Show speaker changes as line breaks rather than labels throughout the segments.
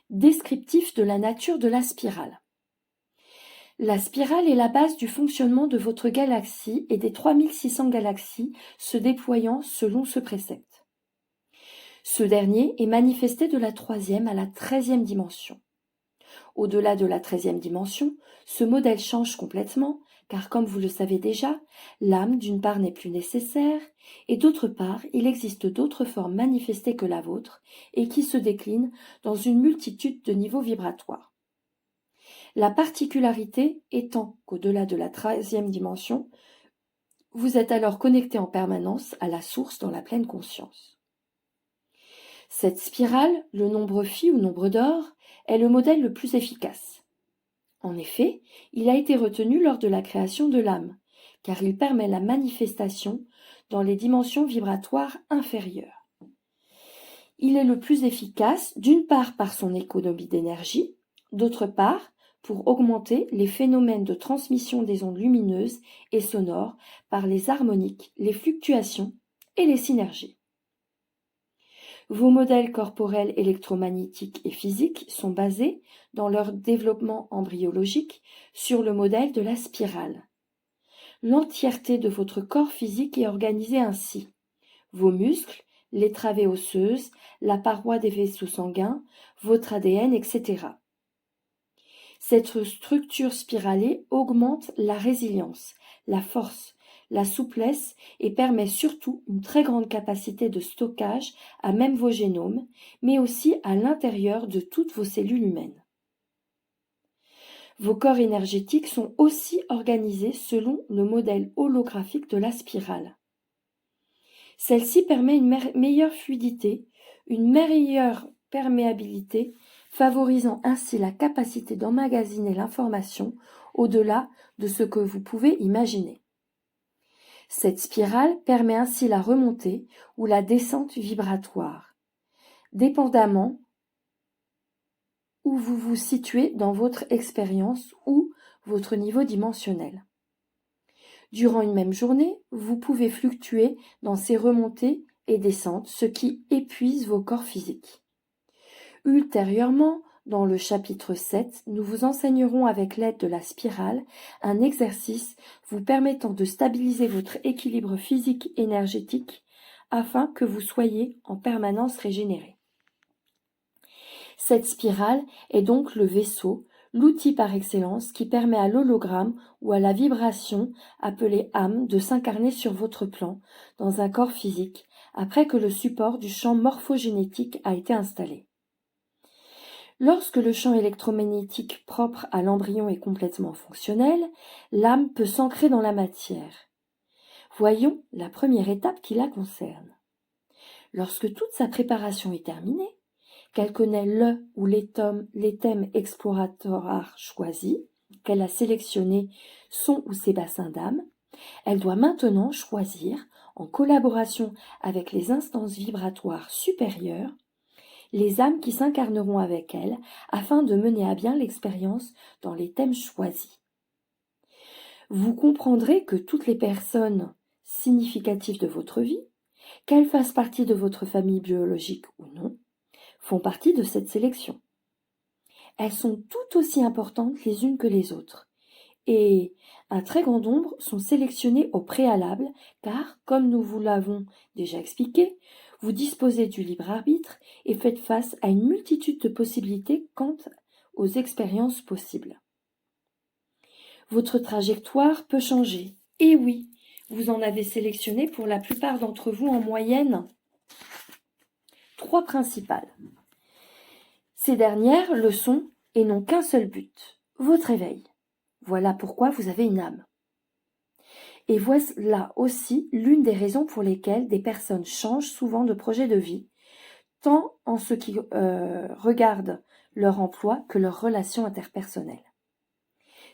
descriptif de la nature de la spirale. La spirale est la base du fonctionnement de votre galaxie et des 3600 galaxies se déployant selon ce précepte. Ce dernier est manifesté de la 3e à la 13e dimension. Au-delà de la 13e dimension, ce modèle change complètement, car comme vous le savez déjà, l'âme d'une part n'est plus nécessaire, et d'autre part, il existe d'autres formes manifestées que la vôtre, et qui se déclinent dans une multitude de niveaux vibratoires. La particularité étant qu'au-delà de la 13e dimension, vous êtes alors connecté en permanence à la source dans la pleine conscience. Cette spirale, le nombre phi ou nombre d'or, est le modèle le plus efficace. En effet, il a été retenu lors de la création de l'âme, car il permet la manifestation dans les dimensions vibratoires inférieures. Il est le plus efficace, d'une part par son économie d'énergie, d'autre part pour augmenter les phénomènes de transmission des ondes lumineuses et sonores par les harmoniques, les fluctuations et les synergies. Vos modèles corporels électromagnétiques et physiques sont basés, dans leur développement embryologique, sur le modèle de la spirale. L'entièreté de votre corps physique est organisée ainsi. Vos muscles, les travées osseuses, la paroi des vaisseaux sanguins, votre ADN, etc. Cette structure spiralée augmente la résilience, la force, la souplesse et permet surtout une très grande capacité de stockage à même vos génomes, mais aussi à l'intérieur de toutes vos cellules humaines. Vos corps énergétiques sont aussi organisés selon le modèle holographique de la spirale. Celle-ci permet une meilleure fluidité, une meilleure perméabilité, favorisant ainsi la capacité d'emmagasiner l'information au-delà de ce que vous pouvez imaginer. Cette spirale permet ainsi la remontée ou la descente vibratoire, dépendamment où vous vous situez dans votre expérience ou votre niveau dimensionnel. Durant une même journée, vous pouvez fluctuer dans ces remontées et descentes, ce qui épuise vos corps physiques. Ultérieurement, dans le chapitre 7, nous vous enseignerons avec l'aide de la spirale un exercice vous permettant de stabiliser votre équilibre physique énergétique afin que vous soyez en permanence régénéré. Cette spirale est donc le vaisseau, l'outil par excellence qui permet à l'hologramme ou à la vibration appelée âme de s'incarner sur votre plan dans un corps physique après que le support du champ morphogénétique a été installé. Lorsque le champ électromagnétique propre à l'embryon est complètement fonctionnel, l'âme peut s'ancrer dans la matière. Voyons la première étape qui la concerne. Lorsque toute sa préparation est terminée, qu'elle connaît le ou les thèmes exploratoires choisis, qu'elle a sélectionné son ou ses bassins d'âme, elle doit maintenant choisir, en collaboration avec les instances vibratoires supérieures, les âmes qui s'incarneront avec elle afin de mener à bien l'expérience dans les thèmes choisis. Vous comprendrez que toutes les personnes significatives de votre vie, qu'elles fassent partie de votre famille biologique ou non, font partie de cette sélection. Elles sont tout aussi importantes les unes que les autres, et un très grand nombre sont sélectionnées au préalable, car, comme nous vous l'avons déjà expliqué, vous disposez du libre arbitre et faites face à une multitude de possibilités quant aux expériences possibles. Votre trajectoire peut changer, et oui, vous en avez sélectionné pour la plupart d'entre vous en moyenne 3 principales. Ces dernières le sont et n'ont qu'un seul but, votre éveil. Voilà pourquoi vous avez une âme. Et voilà aussi l'une des raisons pour lesquelles des personnes changent souvent de projet de vie, tant en ce qui regarde leur emploi que leurs relations interpersonnelles.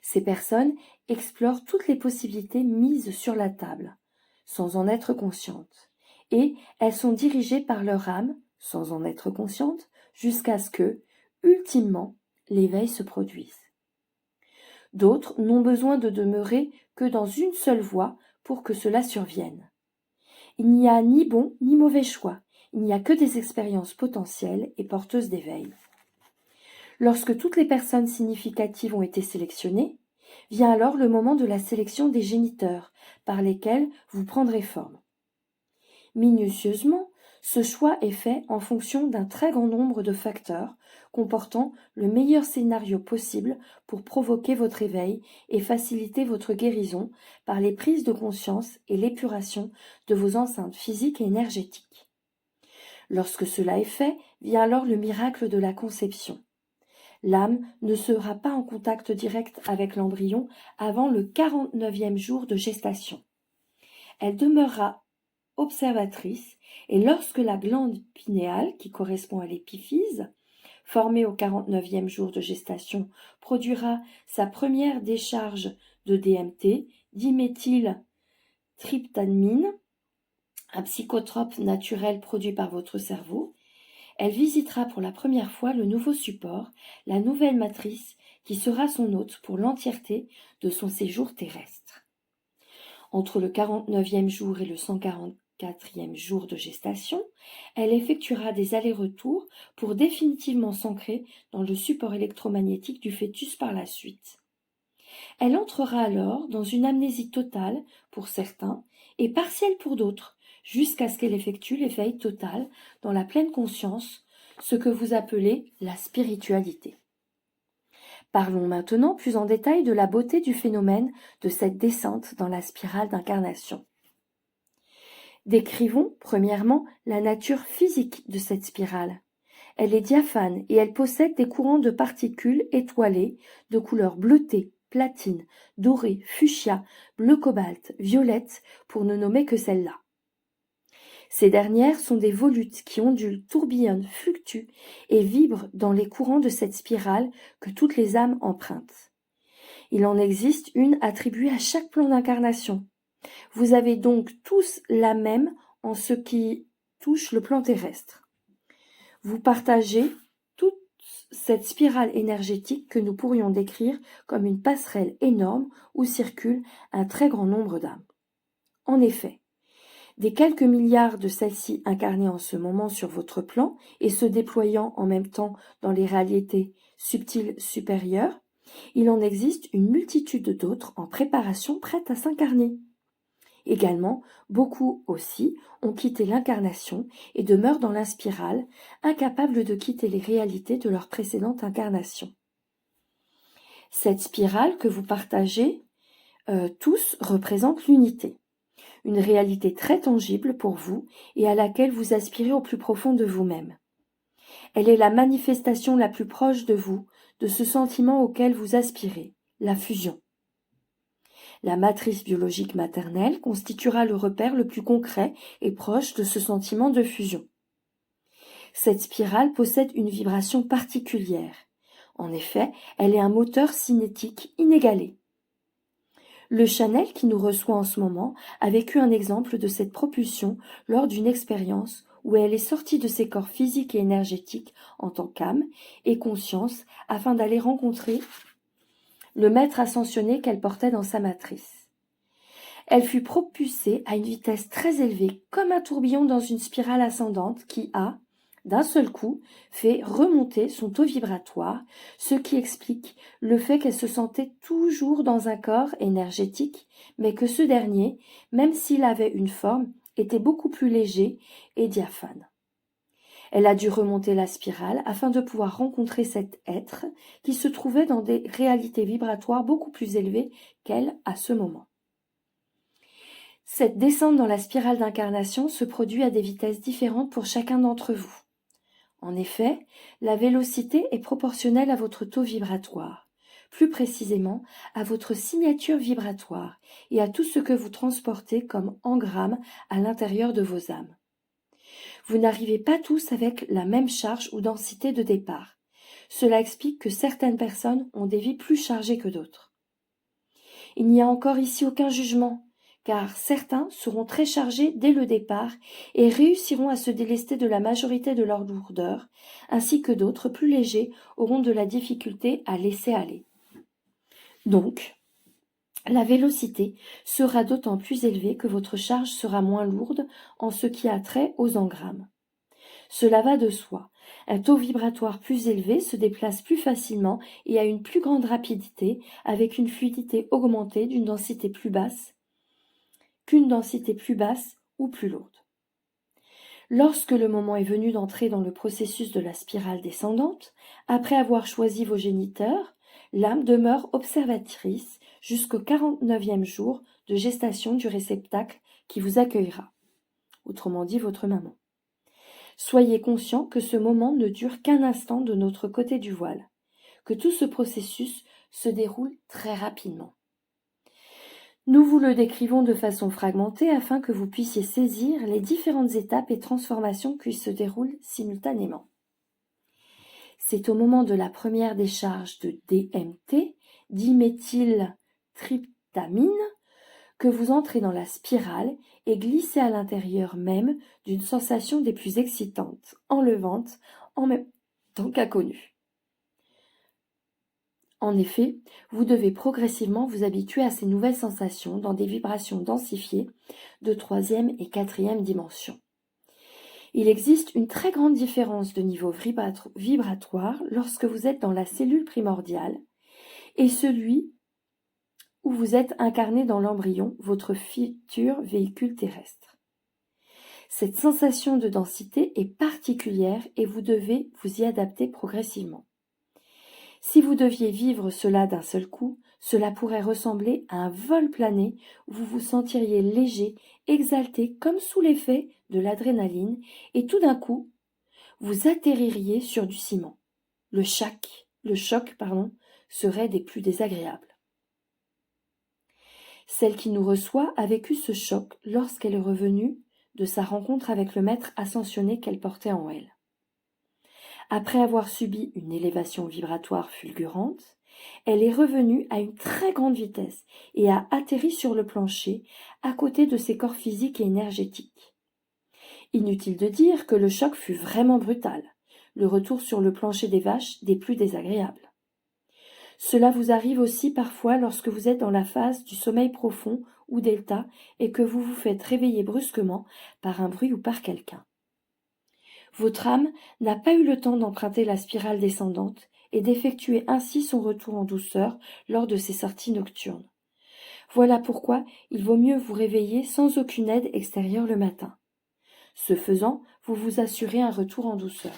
Ces personnes explorent toutes les possibilités mises sur la table, sans en être conscientes, et elles sont dirigées par leur âme, sans en être conscientes, jusqu'à ce que, ultimement, l'éveil se produise. D'autres n'ont besoin de demeurer que dans une seule voie pour que cela survienne. Il n'y a ni bon ni mauvais choix, il n'y a que des expériences potentielles et porteuses d'éveil. Lorsque toutes les personnes significatives ont été sélectionnées, vient alors le moment de la sélection des géniteurs, par lesquels vous prendrez forme. Minutieusement, ce choix est fait en fonction d'un très grand nombre de facteurs comportant le meilleur scénario possible pour provoquer votre éveil et faciliter votre guérison par les prises de conscience et l'épuration de vos enceintes physiques et énergétiques. Lorsque cela est fait, vient alors le miracle de la conception. L'âme ne sera pas en contact direct avec l'embryon avant le 49e jour de gestation. Elle demeurera observatrice et lorsque la glande pinéale, qui correspond à l'épiphyse, formée au 49e jour de gestation, produira sa première décharge de DMT, diméthyltryptamine, un psychotrope naturel produit par votre cerveau, elle visitera pour la première fois le nouveau support, la nouvelle matrice, qui sera son hôte pour l'entièreté de son séjour terrestre. Entre le 49e jour et le 144e jour de gestation, elle effectuera des allers-retours pour définitivement s'ancrer dans le support électromagnétique du fœtus par la suite. Elle entrera alors dans une amnésie totale pour certains et partielle pour d'autres, jusqu'à ce qu'elle effectue l'éveil total dans la pleine conscience, ce que vous appelez la spiritualité. Parlons maintenant plus en détail de la beauté du phénomène de cette descente dans la spirale d'incarnation. Décrivons, premièrement, la nature physique de cette spirale. Elle est diaphane et elle possède des courants de particules étoilées de couleur bleutée, platine, dorée, fuchsia, bleu cobalt, violette, pour ne nommer que celle-là. Ces dernières sont des volutes qui ondulent, tourbillonnent, fluctuent et vibrent dans les courants de cette spirale que toutes les âmes empruntent. Il en existe une attribuée à chaque plan d'incarnation. Vous avez donc tous la même en ce qui touche le plan terrestre. Vous partagez toute cette spirale énergétique que nous pourrions décrire comme une passerelle énorme où circule un très grand nombre d'âmes. En effet, des quelques milliards de celles-ci incarnées en ce moment sur votre plan et se déployant en même temps dans les réalités subtiles supérieures, il en existe une multitude d'autres en préparation prêtes à s'incarner. Également, beaucoup aussi ont quitté l'incarnation et demeurent dans la spirale, incapables de quitter les réalités de leur précédente incarnation. Cette spirale que vous partagez tous représente l'unité. Une réalité très tangible pour vous et à laquelle vous aspirez au plus profond de vous-même. Elle est la manifestation la plus proche de vous, de ce sentiment auquel vous aspirez, la fusion. La matrice biologique maternelle constituera le repère le plus concret et proche de ce sentiment de fusion. Cette spirale possède une vibration particulière. En effet, elle est un moteur cinétique inégalé. Le Chanel qui nous reçoit en ce moment a vécu un exemple de cette propulsion lors d'une expérience où elle est sortie de ses corps physiques et énergétiques en tant qu'âme et conscience afin d'aller rencontrer le maître ascensionné qu'elle portait dans sa matrice. Elle fut propulsée à une vitesse très élevée comme un tourbillon dans une spirale ascendante qui a, d'un seul coup, fait remonter son taux vibratoire, ce qui explique le fait qu'elle se sentait toujours dans un corps énergétique, mais que ce dernier, même s'il avait une forme, était beaucoup plus léger et diaphane. Elle a dû remonter la spirale afin de pouvoir rencontrer cet être qui se trouvait dans des réalités vibratoires beaucoup plus élevées qu'elle à ce moment. Cette descente dans la spirale d'incarnation se produit à des vitesses différentes pour chacun d'entre vous. En effet, la vélocité est proportionnelle à votre taux vibratoire, plus précisément à votre signature vibratoire et à tout ce que vous transportez comme engramme à l'intérieur de vos âmes. Vous n'arrivez pas tous avec la même charge ou densité de départ. Cela explique que certaines personnes ont des vies plus chargées que d'autres. Il n'y a encore ici aucun jugement, car certains seront très chargés dès le départ et réussiront à se délester de la majorité de leur lourdeur, ainsi que d'autres plus légers auront de la difficulté à laisser aller. Donc, la vélocité sera d'autant plus élevée que votre charge sera moins lourde en ce qui a trait aux engrammes. Cela va de soi. Un taux vibratoire plus élevé se déplace plus facilement et a une plus grande rapidité, avec une fluidité augmentée qu'une densité plus basse ou plus lourde. Lorsque le moment est venu d'entrer dans le processus de la spirale descendante, après avoir choisi vos géniteurs, l'âme demeure observatrice jusqu'au 49e jour de gestation du réceptacle qui vous accueillera, autrement dit votre maman. Soyez conscient que ce moment ne dure qu'un instant de notre côté du voile, que tout ce processus se déroule très rapidement. Nous vous le décrivons de façon fragmentée afin que vous puissiez saisir les différentes étapes et transformations qui se déroulent simultanément. C'est au moment de la première décharge de DMT, diméthyltryptamine, que vous entrez dans la spirale et glissez à l'intérieur même d'une sensation des plus excitantes, enlevantes, en même temps qu'inconnues. En effet, vous devez progressivement vous habituer à ces nouvelles sensations dans des vibrations densifiées de 3e et 4e dimension. Il existe une très grande différence de niveau vibratoire lorsque vous êtes dans la cellule primordiale et celui où vous êtes incarné dans l'embryon, votre futur véhicule terrestre. Cette sensation de densité est particulière et vous devez vous y adapter progressivement. Si vous deviez vivre cela d'un seul coup, cela pourrait ressembler à un vol plané où vous vous sentiriez léger, exalté comme sous l'effet de l'adrénaline et tout d'un coup, vous atterririez sur du ciment. Le choc, serait des plus désagréables. Celle qui nous reçoit a vécu ce choc lorsqu'elle est revenue de sa rencontre avec le maître ascensionné qu'elle portait en elle. Après avoir subi une élévation vibratoire fulgurante, elle est revenue à une très grande vitesse et a atterri sur le plancher à côté de ses corps physiques et énergétiques. Inutile de dire que le choc fut vraiment brutal, le retour sur le plancher des vaches des plus désagréables. Cela vous arrive aussi parfois lorsque vous êtes dans la phase du sommeil profond ou delta et que vous vous faites réveiller brusquement par un bruit ou par quelqu'un. Votre âme n'a pas eu le temps d'emprunter la spirale descendante et d'effectuer ainsi son retour en douceur lors de ses sorties nocturnes. Voilà pourquoi il vaut mieux vous réveiller sans aucune aide extérieure le matin. Ce faisant, vous vous assurez un retour en douceur.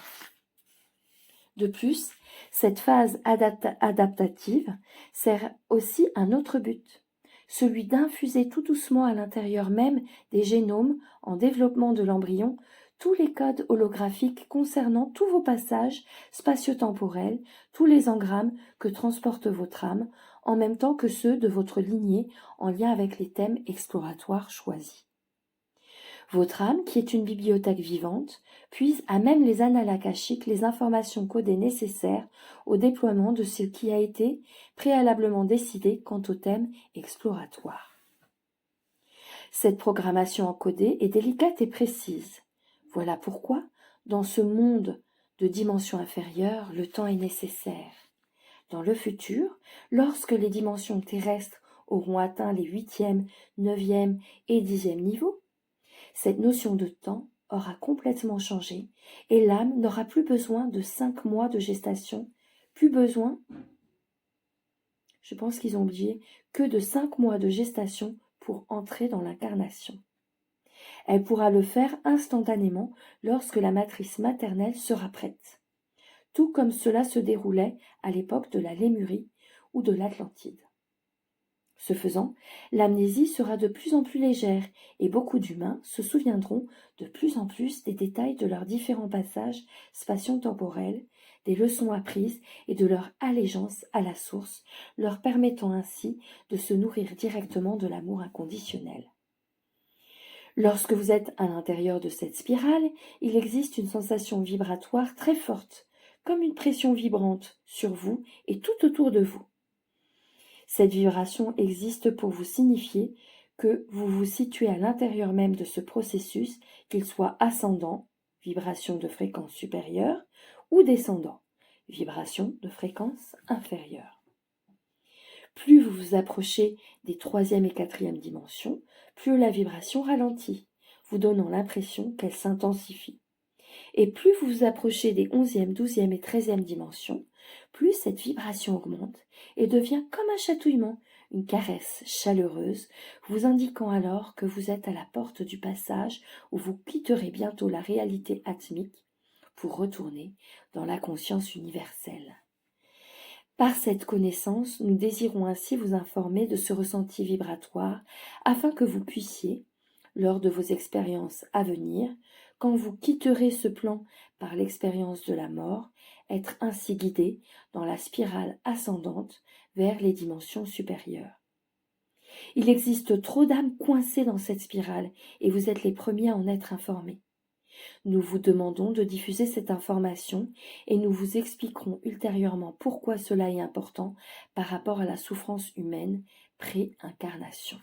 De plus, cette phase adaptative sert aussi un autre but, celui d'infuser tout doucement à l'intérieur même des génomes en développement de l'embryon tous les codes holographiques concernant tous vos passages spatio-temporels, tous les engrammes que transporte votre âme, en même temps que ceux de votre lignée en lien avec les thèmes exploratoires choisis. Votre âme, qui est une bibliothèque vivante, puise à même les annales akashiques les informations codées nécessaires au déploiement de ce qui a été préalablement décidé quant au thème exploratoire. Cette programmation encodée est délicate et précise. Voilà pourquoi, dans ce monde de dimension inférieure, le temps est nécessaire. Dans le futur, lorsque les dimensions terrestres auront atteint les 8e, 9e et 10e niveaux, cette notion de temps aura complètement changé et l'âme n'aura plus besoin de 5 mois de gestation, plus besoin, je pense qu'ils ont oublié, que de 5 mois de gestation pour entrer dans l'incarnation. Elle pourra le faire instantanément lorsque la matrice maternelle sera prête, tout comme cela se déroulait à l'époque de la Lémurie ou de l'Atlantide. Ce faisant, l'amnésie sera de plus en plus légère et beaucoup d'humains se souviendront de plus en plus des détails de leurs différents passages spatio-temporels, des leçons apprises et de leur allégeance à la source, leur permettant ainsi de se nourrir directement de l'amour inconditionnel. Lorsque vous êtes à l'intérieur de cette spirale, il existe une sensation vibratoire très forte, comme une pression vibrante sur vous et tout autour de vous. Cette vibration existe pour vous signifier que vous vous situez à l'intérieur même de ce processus, qu'il soit ascendant, vibration de fréquence supérieure, ou descendant, vibration de fréquence inférieure. Plus vous vous approchez des 3e et 4e dimensions, plus la vibration ralentit, vous donnant l'impression qu'elle s'intensifie. Et plus vous vous approchez des 11e, 12e et 13e dimensions, plus cette vibration augmente et devient comme un chatouillement, une caresse chaleureuse, vous indiquant alors que vous êtes à la porte du passage où vous quitterez bientôt la réalité atmique pour retourner dans la conscience universelle. Par cette connaissance, nous désirons ainsi vous informer de ce ressenti vibratoire afin que vous puissiez, lors de vos expériences à venir, quand vous quitterez ce plan par l'expérience de la mort, être ainsi guidé dans la spirale ascendante vers les dimensions supérieures. Il existe trop d'âmes coincées dans cette spirale et vous êtes les premiers à en être informés. Nous vous demandons de diffuser cette information et nous vous expliquerons ultérieurement pourquoi cela est important par rapport à la souffrance humaine pré-incarnation.